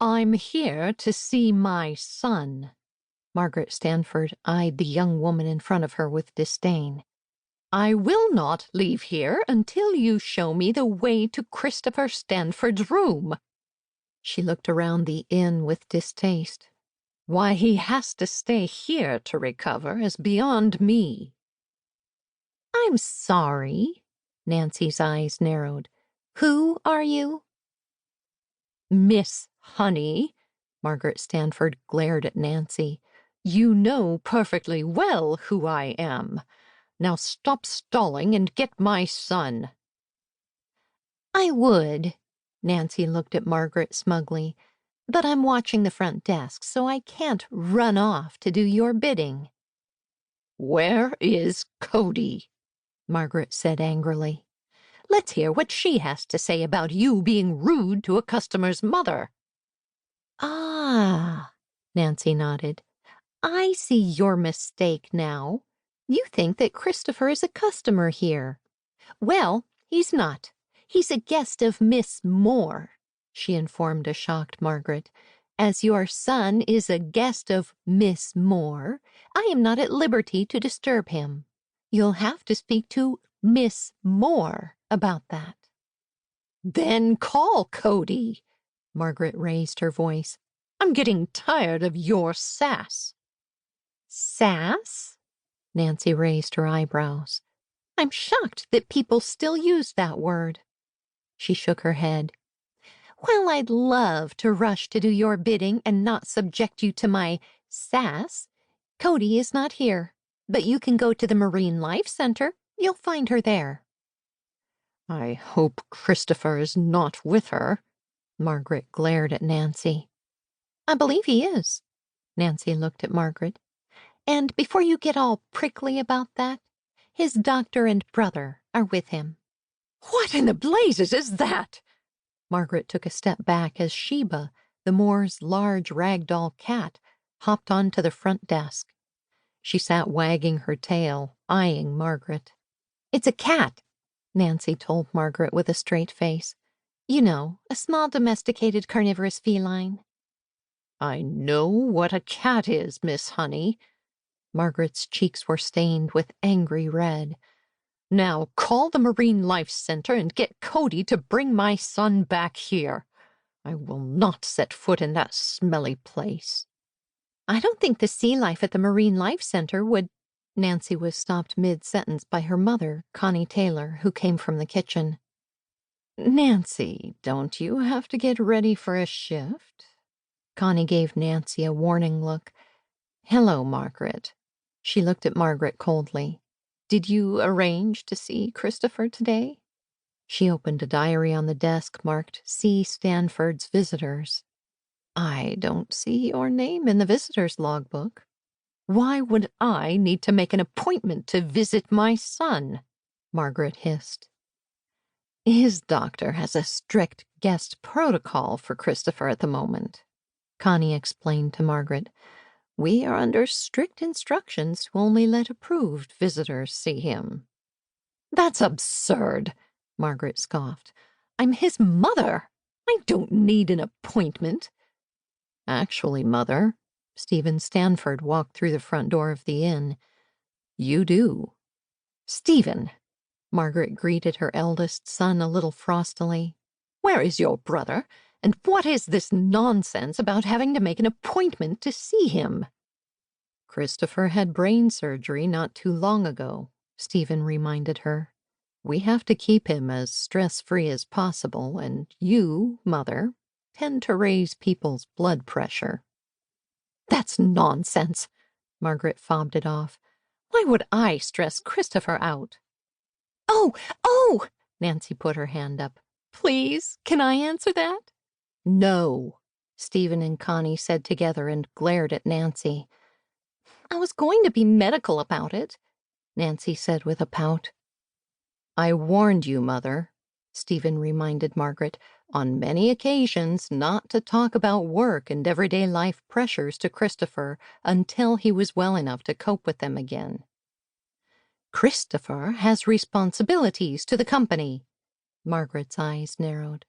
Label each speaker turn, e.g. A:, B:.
A: I'm here to see my son. Margaret Stanford eyed the young woman in front of her with disdain. I will not leave here until you show me the way to Christopher Stanford's room. She looked around the inn with distaste. Why he has to stay here to recover is beyond me. I'm sorry. Nancy's eyes narrowed. Who are you? Miss Honey, Margaret Stanford glared at Nancy. You know perfectly well who I am. Now stop stalling and get my son. I would. Nancy looked at Margaret smugly. But I'm watching the front desk, so I can't run off to do your bidding. Where is Cody? Margaret said angrily. Let's hear what she has to say about you being rude to a customer's mother. Ah, Nancy nodded. I see your mistake now. You think that Christopher is a customer here. Well, he's not. He's a guest of Miss Moore, she informed a shocked Margaret. As your son is a guest of Miss Moore, I am not at liberty to disturb him. You'll have to speak to Miss Moore about that. Then call Cody. Margaret raised her voice. I'm getting tired of your sass. Sass? Nancy raised her eyebrows. I'm shocked that people still use that word. She shook her head. Well, I'd love to rush to do your bidding and not subject you to my sass. Cody is not here, but you can go to the Marine Life Center. You'll find her there. I hope Christopher is not with her. Margaret glared at Nancy. I believe he is. Nancy looked at Margaret. And before you get all prickly about that, his doctor and brother are with him. What in the blazes is that? Margaret took a step back as Sheba, the Moore's large ragdoll cat, hopped onto the front desk. She sat wagging her tail, eyeing Margaret. It's a cat, Nancy told Margaret with a straight face. You know, a small domesticated carnivorous feline. I know what a cat is, Miss Honey. Margaret's cheeks were stained with angry red. Now call the Marine Life Center and get Cody to bring my son back here. I will not set foot in that smelly place. I don't think the sea life at the Marine Life Center would... Nancy was stopped mid-sentence by her mother, Connie Taylor, who came from the kitchen. Nancy, don't you have to get ready for a shift? Connie gave Nancy a warning look. Hello, Margaret. She looked at Margaret coldly. Did you arrange to see Christopher today? She opened a diary on the desk marked See Stanford's Visitors. I don't see your name in the visitor's logbook. Why would I need to make an appointment to visit my son? Margaret hissed. His doctor has a strict guest protocol for Christopher at the moment, Connie explained to Margaret. We are under strict instructions to only let approved visitors see him. That's absurd, Margaret scoffed. I'm his mother. I don't need an appointment. Actually, Mother, Steven Stanford walked through the front door of the inn. You do. Steven, Margaret greeted her eldest son a little frostily. Where is your brother? And what is this nonsense about having to make an appointment to see him? Christopher had brain surgery not too long ago, Steven reminded her. We have to keep him as stress-free as possible, and you, Mother, tend to raise people's blood pressure. That's nonsense, Margaret fobbed it off. Why would I stress Christopher out? Oh, Nancy put her hand up. Please, can I answer that? No, Steven and Connie said together and glared at Nancy. I was going to be medical about it, Nancy said with a pout. I warned you, Mother, Steven reminded Margaret, on many occasions not to talk about work and everyday life pressures to Christopher until he was well enough to cope with them again. Christopher has responsibilities to the company. Margaret's eyes narrowed.